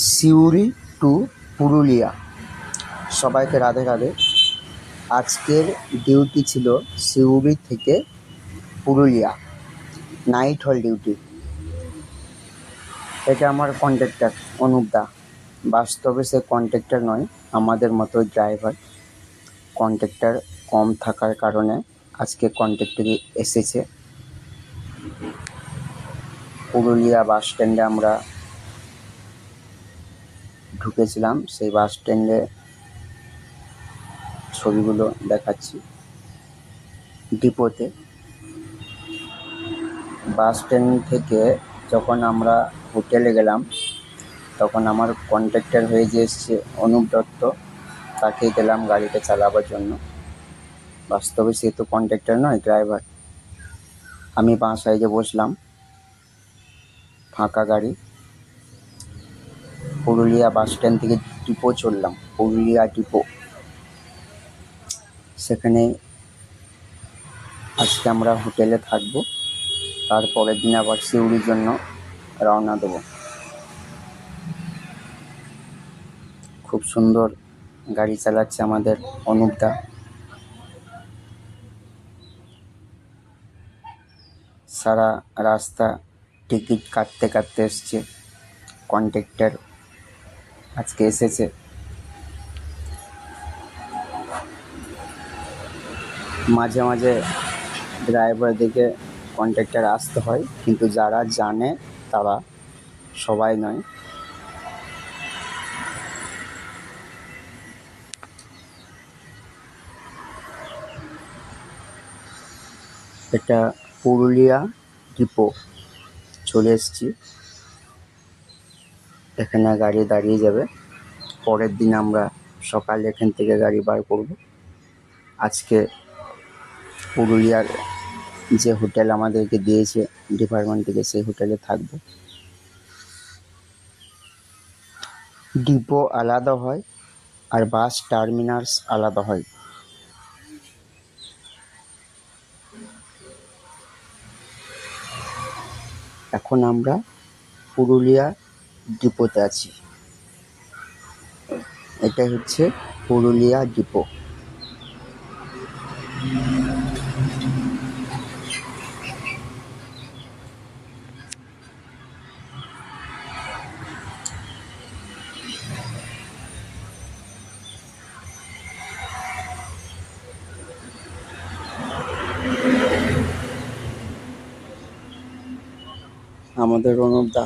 Suri two Purulia. সবাইকে রাধে রাধে। আজকের duty ছিল সিউড়ি থেকে পুরুলিয়া, নাইট হল ডিউটি। এটা আমার কন্ট্রাক্টর অনুপদা। বাস্তবে সে কন্ট্রাক্টর নয়, আমাদের মতো ড্রাইভার। কন্ট্রাক্টর কম থাকার কারণে আজকে কন্ট্রাক্টরে এসেছে। পুরুলিয়া বাস স্ট্যান্ডে আমরা ঢুকেছিলাম, সেই বাস স্ট্যান্ডে ছবিগুলো দেখাচ্ছি। ডিপোতে বাস স্ট্যান্ড থেকে যখন আমরা হোটেলে গেলাম, তখন আমার কন্ট্রাক্টর হয়ে যে এসছে অনুপ দত্ত, তাকে গেলাম গাড়িটা চালাবার জন্য। বাস্তবে সে তো কন্ট্রাক্টর নয়, ড্রাইভার। আমি বাঁ সাইডে বসলাম, ফাঁকা গাড়ি। পুরুলিয়া বাস স্ট্যান্ড থেকে ডিপো চললাম, পুরুলিয়া ডিপো। সেখানে আজকে আমরা হোটেলে থাকবো, তারপরের দিন আবার সিউড়ির জন্য রওনা দেবো। খুব সুন্দর গাড়ি চালাচ্ছে আমাদের অনুপদা। সারা রাস্তা টিকিট কাটতে কাটতে এসছে। কন্ট্রাক্টর আজকে এসেছে। মাঝে মাঝে ড্রাইভারদেরকে কন্ট্রাক্টর আসতে হয়, কিন্তু যারা জানে তারা, সবাই নয়। এটা পুরুলিয়া ডিপো চলে এসেছি। এখানে গাড়ি দাঁড়িয়ে যাবে। পরের দিন আমরা সকালে এখান থেকে গাড়ি বার করব। আজকে পুরুলিয়ার যে হোটেল আমাদেরকে দিয়েছে ডিপার্টমেন্ট থেকে, সেই হোটেলে থাকবো। ডিপো আলাদা হয় আর বাস টার্মিনাস আলাদা হয়। এখন আমরা পুরুলিয়া ডিপোতে আছি। এটা হচ্ছে পুরুলিয়া ডিপো। আমাদের অনুপদা